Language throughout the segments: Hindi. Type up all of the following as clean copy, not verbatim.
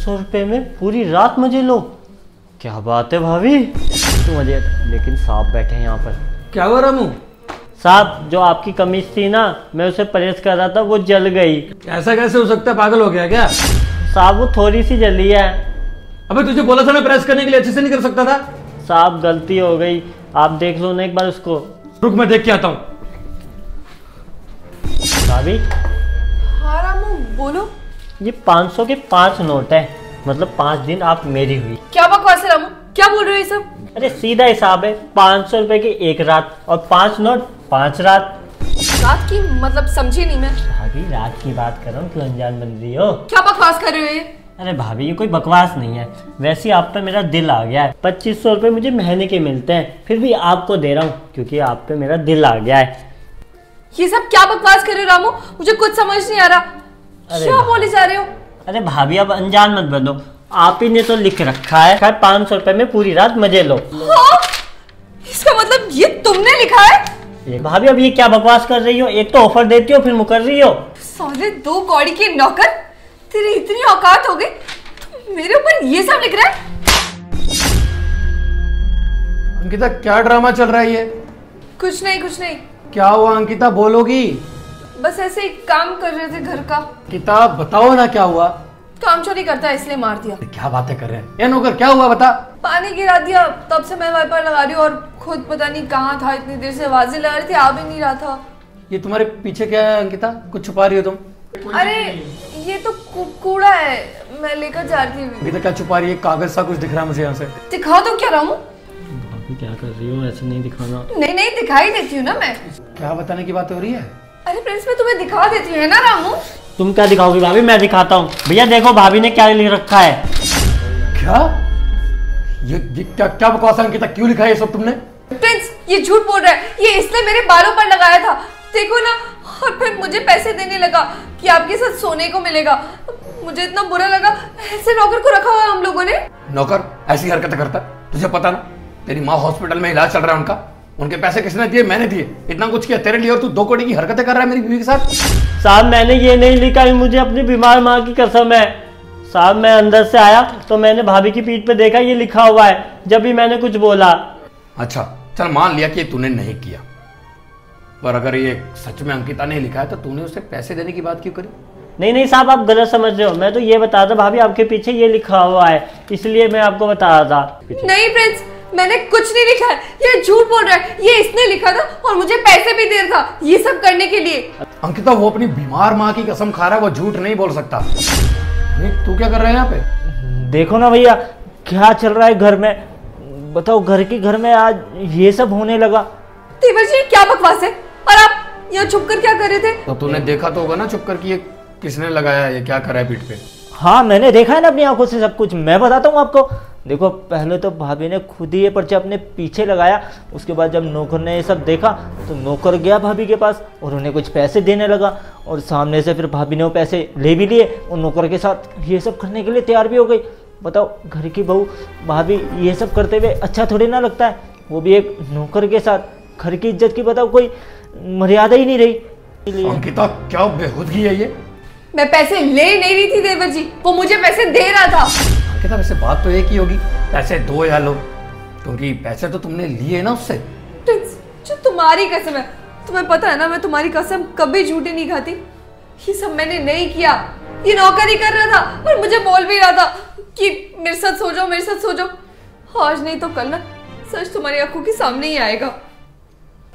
500 रुपये में पूरी रात मजे लो। क्या बात है भाभी, तो मजे। लेकिन साहब बैठे हैं यहाँ पर। क्या हुआ रामू? साहब जो आपकी कमीज थी ना, मैं उसे प्रेस कर रहा था, वो जल गई। ऐसा कैसे हो सकता है, पागल हो गया क्या? साहब वो थोड़ी सी जली है। अबे तुझे बोला था ना प्रेस करने के लिए, अच्छे से नहीं कर सकता था? साहब गलती हो गई, आप देख लो ना एक बार उसको। रुक मैं देख के आता हूँ। भाभी हाँ रामू बोलो। ये 500 के 5 नोट है, मतलब 5 दिन आप मेरी हुई। क्या बकवास है रामू, क्या बोल रहे हो ये सब? अरे सीधा हिसाब है, 500 रुपए की 1 रात और 5 नोट 5 रात। रात की मतलब समझी नहीं मैं। भाभी रात की बात कर रहा हूँ, क्यों अनजान बन रही हो? क्या बकवास कर रहे हो ये? अरे भाभी ये कोई बकवास नहीं है, वैसे आप पे मेरा दिल आ गया है। 2500 रुपये मुझे महीने के मिलते हैं, फिर भी आपको दे रहा हूँ क्योंकि आप पे मेरा दिल आ गया है। ये सब क्या बकवास कर रहे हो रामू, मुझे कुछ समझ नहीं आ रहा। क्या बोले जा रहे हो? अरे भाभी अब अनजान मत बनो, आप ही ने तो लिख रखा है 500 रुपये में पूरी रात मजे लो। हाँ? इसका मतलब ये तुमने लिखा है? भाभी अब ये क्या बकवास कर रही हो? एक तो ऑफर देती हो फिर मुकर रही हो। साले 2 कौड़ी के नौकर, तेरी इतनी औकात हो गई, मेरे ऊपर ये सब लिख रहा है? अंकिता क्या ड्रामा चल रहा है ये? कुछ नहीं। क्या हुआ अंकिता, बोलोगी? बस ऐसे ही काम कर रहे थे घर का। अंकिता बताओ ना क्या हुआ? काम चोरी करता है इसलिए मार दिया। क्या बातें कर रहे हैं ये नौकर, क्या हुआ बता? पानी गिरा दिया, तब से मैं वाइपर लगा रही हूँ और खुद पता नहीं कहाँ था, इतनी देर से आवाजें लगा रही थी, आ भी नहीं रहा था। ये तुम्हारे पीछे क्या है अंकिता, कुछ छुपा रही हो तुम? अरे ये तो कूड़ा है, मैं लेकर जा रही थी। अंकिता क्या छुपा रही है? कागज सा कुछ दिख रहा है मुझे यहाँ से। दिखा दो क्या रामू? भाभी क्या कर रही हो, ऐसे नहीं दिखाना। नहीं दिखाई देती हूँ ना मैं। क्या बताने की बात हो रही है? अरे प्रिंस मैं तुम्हें दिखा देती हूँ, है ना रामू? तुम क्या दिखाओगी भाभी, मैं दिखाता हूँ। भैया देखो भाभी ने क्या लिख रखा है। क्या ये क्या बकवास है अंकिता, क्यों लिखा है ये सब तुमने? प्रिंस ये झूठ बोल रहा है, ये इसने मेरे बालों पर लगाया था, देखो ना। और फिर मुझे पैसे देने लगा कि आपके साथ सोने को मिलेगा। मुझे इतना बुरा लगा, ऐसे नौकर को रखा हुआ हम लोगों ने। नौकर ऐसी हरकतें करता है? तुझे पता ना तेरी माँ हॉस्पिटल में इलाज चल रहा है उनका, उनके पैसे किसने दिए? मैंने दिए। इतना कुछ किया तेरे लिए और तू 2 कौड़ी की हरकतें कर रहा है मेरी बीवी के साथ। साहब मैंने ये नहीं लिखा है, मुझे अपनी बीमार माँ की कसम है। साहब मैं अंदर से आया तो मैंने भाभी की पीठ पे देखा ये लिखा हुआ है, जब भी मैंने कुछ बोला। अच्छा चल मान लिया कि तूने नहीं किया, पर अगर ये सच में अंकिता ने लिखा है तो तूने उसे पैसे देने की बात क्यों करी? नहीं साहब आप गलत समझ रहे हो, मैं तो ये बता रहा था भाभी आपके पीछे ये लिखा हुआ है, इसलिए मैं आपको बता रहा था। नहीं प्रिंस मैंने कुछ नहीं लिखा है, ये झूठ बोल रहा है। ये इसने लिखा था और मुझे पैसे भी दे रहा था ये सब करने के लिए। अंकिता वो अपनी बीमार माँ की कसम खा रहा है, वो झूठ नहीं बोल सकता। तू क्या कर रहा है यहाँ पे? देखो ना भैया क्या चल रहा है घर में, बताओ घर में आज ये सब होने लगा। तेवर जी क्या बकवास है, और आप यहाँ छुप कर क्या कर रहे थे? तो तूने देखा तो होगा ना छुप कर कि ये किसने लगाया, ये क्या कर रहा है पीठ पे? हाँ मैंने देखा है ना अपनी आंखों से सब कुछ, मैं बताता हूँ आपको। देखो पहले तो भाभी ने खुद ही ये पर्चा अपने पीछे लगाया, उसके बाद जब नौकर ने ये सब देखा तो नौकर गया भाभी के पास और उन्हें कुछ पैसे देने लगा, और सामने से फिर भाभी ने वो पैसे ले भी लिए और नौकर के साथ ये सब करने के लिए तैयार भी हो गई। बताओ घर की बहू भाभी ये सब करते हुए अच्छा थोड़ी ना लगता है, वो भी एक नौकर के साथ। घर की इज्जत की बताओ कोई मर्यादा ही नहीं रही। अंकिता क्या बेहूदगी है ये? मैं पैसे ले नहीं रही थी देवर जी, वो मुझे पैसे दे रहा था। अंकिता वैसे बात तो एक ही होगी, पैसे दो या लो, क्योंकि पैसे तो तुमने लिए ना उससे। प्रिंस जो तुम्हारी कसम है, तुम्हें पता है ना मैं तुम्हारी कसम कभी झूठी नहीं खाती। ये सब मैंने नहीं किया, ये नौकर ही कर रहा था और मुझे बोल भी रहा था कि मेरे साथ सो जाओ, मेरे साथ सो जाओ। आज नहीं तो कल ना सच तुम्हारी आंखों के सामने ही आएगा।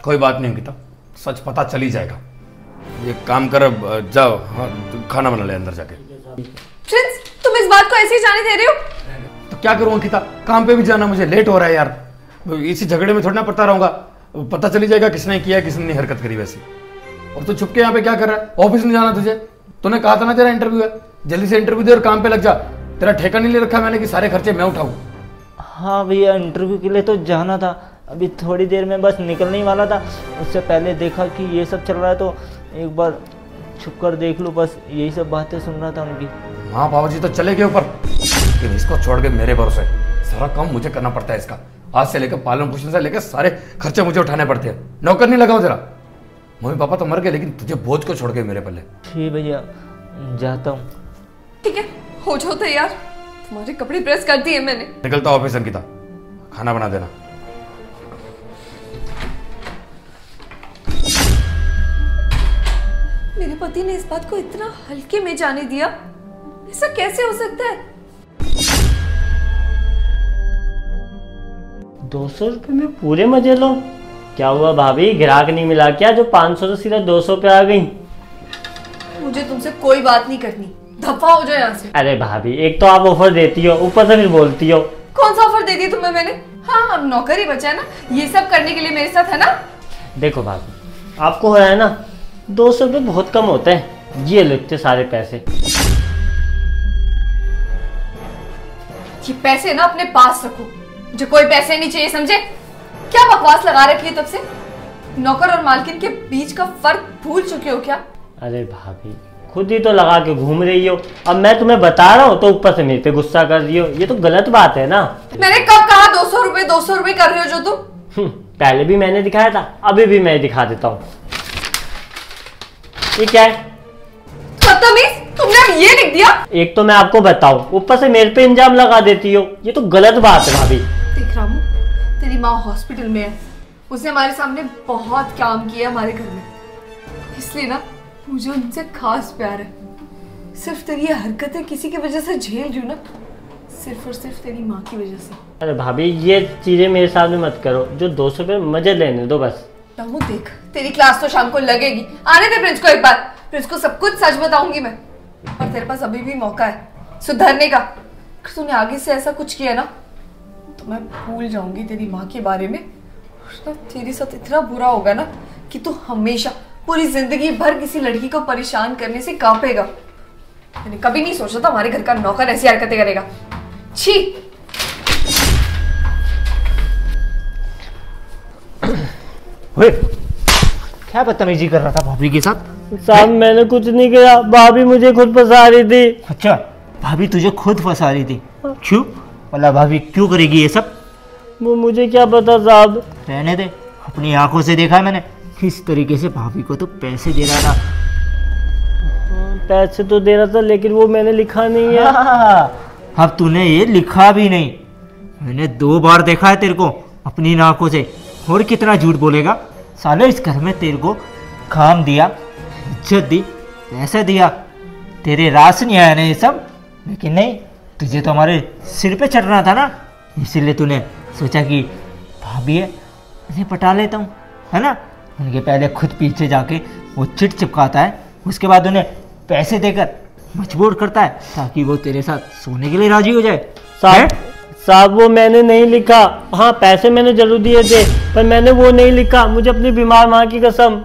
कोई बात नहीं अंकिता, सच पता चल ही जाएगा। ये काम कर, जाओ खाना बना ले अंदर जाके। प्रिंस तुम इस बात को ऐसे ही जाने दे रहे हो? तो क्या करूं अंकिता, काम पे भी जाना, मुझे लेट हो रहा है यार। इसी झगड़े में थोड़ा ना पड़ता रहूंगा, पता चली जाएगा किसने किया किसने नहीं हरकत करी वैसी। और तू छुप के यहाँ पे क्या कर रहा है? ऑफिस नहीं जाना तुझे? तूने कहा था ना तेरा इंटरव्यू है, जल्दी से इंटरव्यू दे और काम पे लग जा। तेरा ठेका नहीं ले रखा मैंने कि सारे खर्चे मैं उठाऊं? हाँ भैया इंटरव्यू के लिए तो जाना था, अभी थोड़ी देर में बस निकलने ही वाला था। उससे पहले देखा कि ये सब चल रहा है तो एक बार छुप कर देख लो, बस यही सब बातें सुन रहा था उनकी। हाँ बाबा जी तो चले गए ऊपर, लेकिन इसको छोड़ के मेरे भरोसे सारा काम मुझे करना पड़ता है इसका। आज से लेकर पालन पोषण से लेकर सारे खर्चे मुझे उठाने पड़ते हैं। नौकर नहीं लगाओ तेरा, मम्मी पापा तो मर गए लेकिन तुझे बोझ को छोड़ के मेरे पल्ले। ठीक भैया जाता हूँ। ठीक है हो जाओ तैयार। तुम्हारे कपड़े प्रेस कर दिए मैंने। निकलता ऑफिस अंकिता, खाना बना देना। मेरे पति ने इस बात को इतना हल्के में जाने दिया, ऐसा कैसे हो सकता है? 200 रुपये में पूरे मजे लो। क्या हुआ भाभी, ग्राहक नहीं मिला क्या जो 500 से सीधा 200 पे आ गई? मुझे तुमसे कोई बात नहीं करनी, दफा हो जाओ यहाँ से। अरे भाभी, एक तो आप ऑफर देती हो, ऊपर से फिर बोलती हो। कौन सा ऑफर दे दिया तुम्हें मैंने? हाँ, अब नौकर ही बचा है ना, ये सब करने के लिए मेरे साथ, है ना? देखो भाभी, आपको हो रहा है ना, 200 रुपये बहुत कम होते हैं, ये लिखते सारे पैसे। ये पैसे ना अपने पास रखो, मुझे कोई पैसे नहीं चाहिए, समझे? क्या बकवास लगा रखी है तब से? नौकर और मालकिन के बीच का फर्क भूल चुके हो क्या? अरे भाभी, खुद ही तो लगा के घूम रही हो, अब मैं तुम्हें बता रहा हूँ तो ऊपर से मेरे पे गुस्सा कर रही हो, ये तो गलत बात है ना। मैंने कब कहा 200 रुपए कर रहे हो जो तुम? पहले भी मैंने दिखाया था, अभी भी मैं दिखा देता हूँ। ये क्या है? बदतमीज, तुमने अब ये लिख दिया? एक तो मैं आपको बताऊं, ऊपर से मेरे पे इंजाम लगा देती हो, ये तो गलत बात है भाभी। देख रामू, तेरी माँ हॉस्पिटल में है, उसने हमारे सामने बहुत काम किया हमारे घर में, इसलिए ना मुझे उनसे खास प्यार है। सिर्फ तेरी ये हरकतें किसी की वजह से झेल रही हूँ ना, सिर्फ और सिर्फ तेरी माँ की वजह से। अरे भाभी, ये चीजें मेरे सामने मत करो, जो 200 पे मजे लेने दो बस। रामू देख, तेरी क्लास तो शाम को लगेगी, आने दे प्रिंस को एक बार, प्रिंस को सब कुछ सच बताऊंगी मैं। और तेरे पास अभी भी मौका है सुधरने का। अगर तूने आगे से ऐसा कुछ किया ना तो मैं भूल जाऊंगी तेरी माँ के बारे में, और तेरे साथ इतना बुरा होगा ना कि तू हमेशा पूरी जिंदगी भर किसी लड़की को परेशान करने से कांपेगा। मैंने कभी नहीं सोचा था हमारे घर का नौकर ऐसी हरकतें करेगा। छी। क्या बदतमीजी कर रहा था भाभी के साथ? साहब मैंने कुछ नहीं किया, भाभी मुझे खुद फंसा रही थी। अच्छा, भाभी तुझे खुद फंसा रही थी? क्यों? मतलब भाभी क्यों करेगी ये सब? वो मुझे क्या पता साहब। रहने दे, अपनी आंखों से देखा है मैंने किस तरीके से भाभी को तो पैसे दे रहा था। पैसे तो दे रहा था, लेकिन वो मैंने लिखा नहीं है। अब तूने ये लिखा भी नहीं, मैंने 2 बार देखा है तेरे को अपनी आंखों से। और कितना झूठ बोलेगा साले? इस घर में तेरे को काम दिया, इज्जत दी, पैसा दिया, तेरे रास नहीं आया ना ये सब। लेकिन नहीं, तुझे तो हमारे सिर पे चढ़ना था ना, इसीलिए तूने सोचा कि भाभी है इन्हें पटा लेता हूँ, है ना? उनके पहले खुद पीछे जाके वो चिट चिपकाता है, उसके बाद उन्हें पैसे देकर मजबूर करता है ताकि वो तेरे साथ सोने के लिए राजी हो जाए। साहब वो मैंने नहीं लिखा। हाँ, पैसे मैंने जरूर दिए थे, पर मैंने वो नहीं लिखा, मुझे अपनी बीमार माँ की कसम।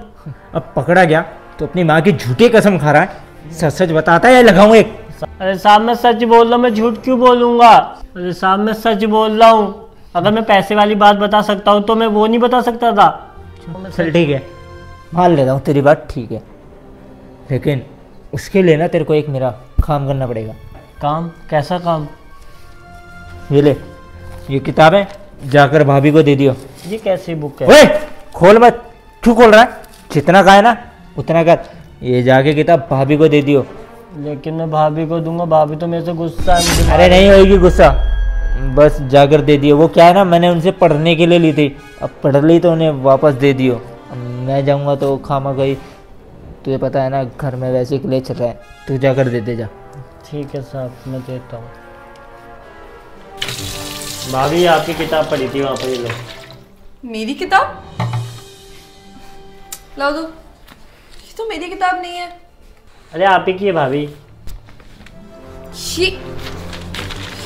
अब पकड़ा गया तो अपनी माँ की झूठी कसम खा रहा है। सच सच बताता है या लगाऊं एक? अरे साहब मैं सच बोल रहा हूँ, मैं झूठ क्यों बोलूँगा? अरे साहब मैं सच बोल रहा हूँ, अगर मैं पैसे वाली बात बता सकता हूँ तो मैं वो नहीं बता सकता था। चल ठीक है, मान लेता हूँ तेरी बात, ठीक है, लेकिन उसके लिए ना तेरे को एक मेरा काम करना पड़ेगा। काम? कैसा काम? ये ले, ये किताबें जाकर भाभी को दे दियो। ये कैसी बुक है? ओए खोल मत, क्यों खोल रहा है? जितना का है ना उतना कर, ये जाके किताब भाभी को दे दियो। लेकिन मैं भाभी को दूंगा, भाभी तो मेरे से गुस्सा है मुझे। अरे नहीं होगी गुस्सा, बस जाकर दे दियो। वो क्या है ना, मैंने उनसे पढ़ने के लिए ली थी, अब पढ़ ली तो उन्हें वापस दे दियो। मैं जाऊंगा तो खामा गई, तुझे पता है ना घर में वैसे के लिए चल रहा है, तू जाकर दे दे जा। ठीक है साहब, मैं देता हूँ। भाभी आपकी किताब पढ़ी थी वहाँ पर, ये लो। मेरी किताब? लाओ दो, ये तो मेरी किताब नहीं है। अरे आप ही की है भाभी।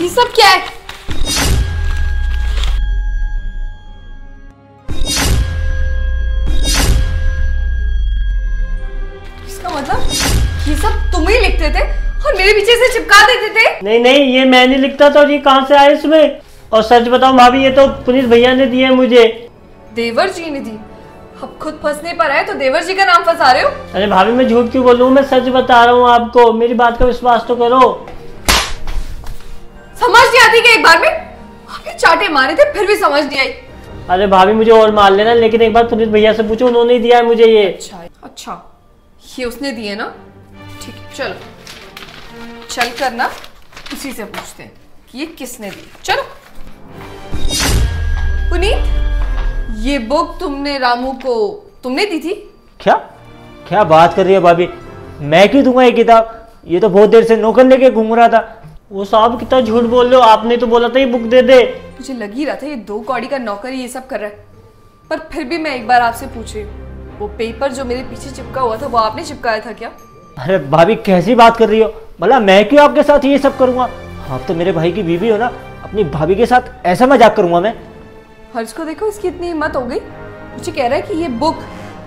ये सब क्या है? इसका मतलब ये सब तुम ही लिखते थे और मेरे पीछे से चिपका देते थे? नहीं नहीं, ये मैं नहीं लिखता था, और ये कहाँ से आया इसमें? और सच बताओ भाभी, ये तो पुलिस भैया ने दिए मुझे। देवर जी ने दी? अब खुद फंसने पर आए तो देवर जी का नाम फंसा रहे हो? अरे भाभी मैं झूठ क्यों बोलूं, मैं सच बता रहा हूँ आपको, मेरी बात का विश्वास तो करो। समझ नहीं आती कि एक बार में आपने चाटे मारे थे फिर भी समझ नहीं आई। अरे भाभी मुझे और मार लेना, लेकिन एक बार पुलिस भैया से पूछो, उन्होंने ही दिया है मुझे ये। अच्छा, ये उसने दिए ना? ठीक है, चलो चल कर ना उसी से पूछते हैं। कि ये किसने दी। चलो पुनीत, ये बुक तुमने रामू को तुमने दी थी? क्या क्या बात कर रही है भाभी, मैं क्यों दूंगा ये किताब? ये तो बहुत देर से नौकर लेके घूम रहा था। वो साहब कितना झूठ बोल रहे हो, आपने तो बोला था ये बुक दे दे। मुझे लग ही रहा था ये 2 कौड़ी का नौकर ये सब कर रहा है, पर फिर भी मैं एक बार आपसे पूछ रही हूँ, वो पेपर जो मेरे पीछे चिपका हुआ था वो आपने चिपकाया था क्या? अरे भाभी कैसी बात कर रही हो, भला मैं क्यों आपके साथ ये सब करूंगा? आप तो मेरे भाई की बीवी हो ना, अपनी भाभी के साथ ऐसा मजाक करूंगा मैं? हर्ष को देखो, इसकी इतनी हिम्मत हो गई, मुझे कह रहा है कि ये बुक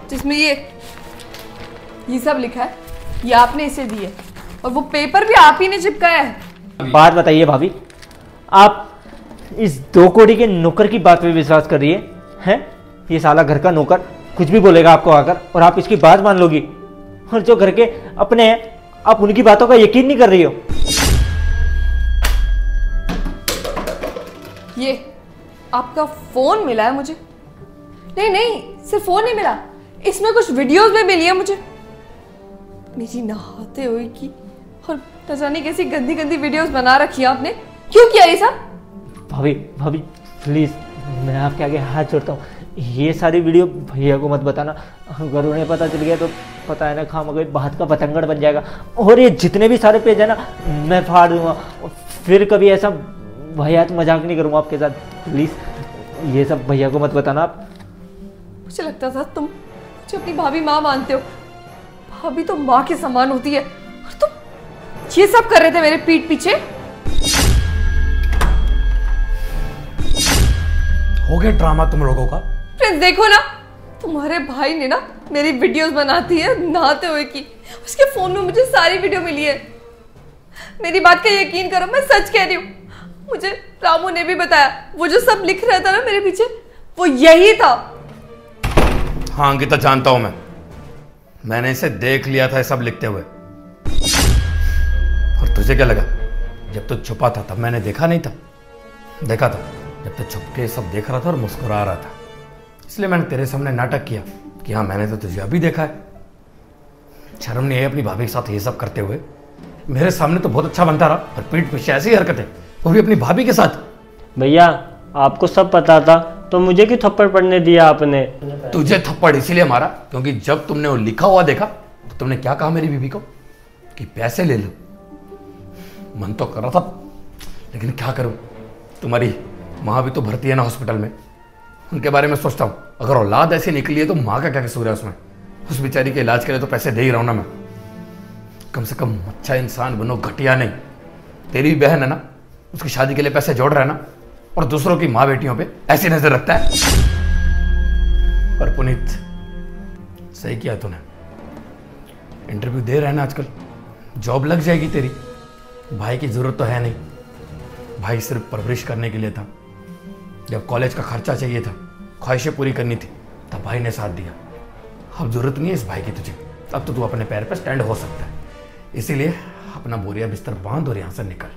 जिसमें ये सब लिखा है ये आपने इसे दी है, और वो पेपर भी आप ही ने चिपकाया है। बात बताइए भाभी, आप इस 2 कौड़ी के नौकर की बात पे विश्वास कर रही हैं? ये साला घर का नौकर कुछ भी बोलेगा आपको आकर और आप इसकी बात मान लोगी, और जो घर के अपने हैं आप उनकी बातों का यकीन नहीं कर रही हो। ये आपका फोन मिला है मुझे। नहीं नहीं, सिर्फ फोन नहीं मिला, इसमें कुछ वीडियोस भी मिली है मुझे, मेरी नहाते हुए की, और न जाने कैसी गंदी गंदी वीडियोस बना रखी है आपने। क्यों किया ये सब? भाभी भाभी प्लीज, मैं आपके आगे हाथ जोड़ता हूँ, ये सारी वीडियो भैया को मत बताना, अगर उन्हें पता चल गया तो पता है ना खामखा बात का पतंगड़ बन जाएगा, और ये जितने भी सारे पेज है ना मैं फाड़ दूंगा, और फिर कभी ऐसा भैया तो मजाक नहीं करूँगा आपके साथ। प्लीज ये सब भैया को मत बताना आप। मुझे लगता था तुम मुझे अपनी भाभी माँ मानते हो, भाभी तो माँ के समान होती है, और तुम ये सब कर रहे थे मेरे पीठ पीछे। हो गया ड्रामा तुम लोगों का। फ्रेंड्स देखो ना, तुम्हारे भाई ने ना मेरी वीडियोस बनाती है नहाते हुए की, उसके फोन में मुझे सारी वीडियो मिली है। मेरी बात का यकीन करो, मैं सच कह रही हूँ, मुझे रामू ने भी बताया, वो जो सब लिख रहा था ना मेरे पीछे वो यही था। हाँ अंकिता, जानता हूं मैंने इसे देख लिया था सब लिखते हुए। और तुझे क्या लगा जब तू छुपा था तब मैंने देखा नहीं था? देखा था जब तक छुप के सब देख रहा था और मुस्कुरा रहा था, इसलिए मैंने तेरे सामने नाटक किया कि हाँ मैंने तो तुझे अभी देखा है। शर्म नहीं है अपनी भाभी के साथ ये सब करते हुए? मेरे सामने तो बहुत अच्छा बनता रहा, और पीठ पीछे ऐसी हरकतें, वो भी अपनी भाभी के साथ। भैया आपको सब पता था तो मुझे क्यों थप्पड़ पड़ने दिया आपने? तुझे थप्पड़ इसीलिए मारा क्योंकि जब तुमने वो लिखा हुआ देखा तो तुमने क्या कहा मेरी बीवी को कि पैसे ले लो। मन तो कर रहा था, लेकिन क्या करूं, तुम्हारी माँ भी तो भर्ती है ना हॉस्पिटल में, उनके बारे में सोचता हूँ, अगर औलाद ऐसी निकली है तो माँ का क्या कसूर है उसमें? उस बेचारी के इलाज के लिए तो पैसे दे ही रहा हूँ ना मैं। कम से कम अच्छा इंसान बनो, घटिया नहीं। तेरी भी बहन है ना, उसकी शादी के लिए पैसे जोड़ रहा है ना, और दूसरों की माँ बेटियों पे ऐसी नजर रखता है। पर पुनीत सही किया तूने, इंटरव्यू दे रहा है ना आजकल, जॉब लग जाएगी तेरी। भाई की जरूरत तो है नहीं, भाई सिर्फ परवरिश करने के लिए था। जब कॉलेज का खर्चा चाहिए था, ख्वाहिशें पूरी करनी थी, तब भाई ने साथ दिया। अब जरूरत नहीं है इस भाई की तुझे, अब तो तू अपने पैर पर स्टैंड हो सकता है। इसीलिए अपना बोरिया बिस्तर बांध और यहाँ से निकल,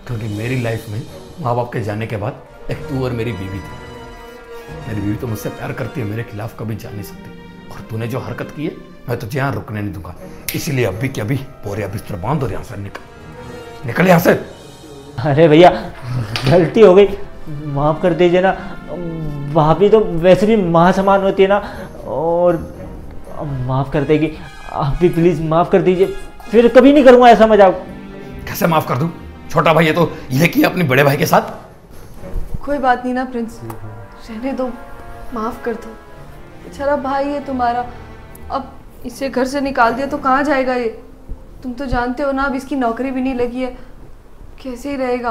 क्योंकि मेरी लाइफ में माँ बाप के जाने के बाद एक तू और मेरी बीवी थी। मेरी बीवी तो मुझसे प्यार करती है, मेरे खिलाफ कभी जा नहीं सकती, और तूने जो हरकत की है मैं तुझे यहाँ रुकने नहीं दूंगा। इसीलिए अभी के अभी बोरिया बिस्तर बांध और यहाँ से निकल यहाँ से। अरे भैया गलती हो गई, माफ़ कर दीजिए ना, भाभी तो वैसे भी माँ समान होती है ना, और माफ़ कर देगी, आप भी प्लीज़ माफ़ कर दीजिए, फिर कभी नहीं करूँगा ऐसा मजाक। कैसे माफ़ कर दूँ? छोटा भाई है तो ये किया अपने बड़े भाई के साथ। कोई बात नहीं ना प्रिंस, रहने दो, माफ कर दो, बेचारा भाई है तुम्हारा, अब इसे घर से निकाल दिया तो कहाँ जाएगा ये? तुम तो जानते हो ना, अब इसकी नौकरी भी नहीं लगी है, कैसे ही रहेगा?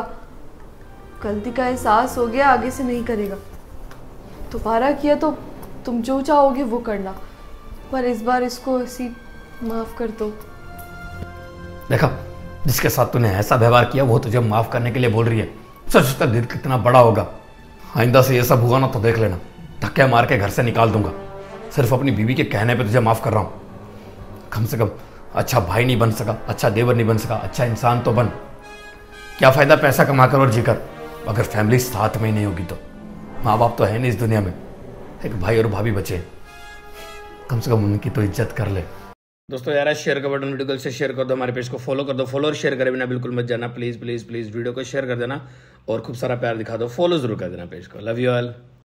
गलती का एहसास हो गया, आगे से नहीं करेगा। दोबारा किया तो तुम जो चाहोगे वो करना, पर इस बार इसको ऐसी माफ कर दो। देखा, जिसके साथ तूने ऐसा व्यवहार किया वो तुझे माफ करने के लिए बोल रही है। सच उसका दिल कितना बड़ा होगा। आइंदा से ये सब हुआ ना तो देख लेना, धक्के मार के घर से निकाल दूंगा। सिर्फ अपनी बीवी के कहने पे तुझे माफ कर रहा हूँ। कम से कम अच्छा भाई नहीं बन सका, अच्छा देवर नहीं बन सका, अच्छा इंसान तो बन। क्या फायदा पैसा कमाकर और जीकर अगर फैमिली साथ में ही नहीं होगी तो? माँ बाप तो है नहीं इस दुनिया में, एक भाई और भाभी बचे, कम से कम उनकी तो इज्जत कर ले। दोस्तों यार शेयर का बटन वीडियो को से शेयर कर दो, हमारे पेज को फॉलो कर दो, फॉलो और शेयर करे बिना बिल्कुल मत जाना, प्लीज प्लीज प्लीज वीडियो को शेयर कर देना और खूब सारा प्यार दिखा दो, फॉलो जरूर कर देना पेज को। Love you all.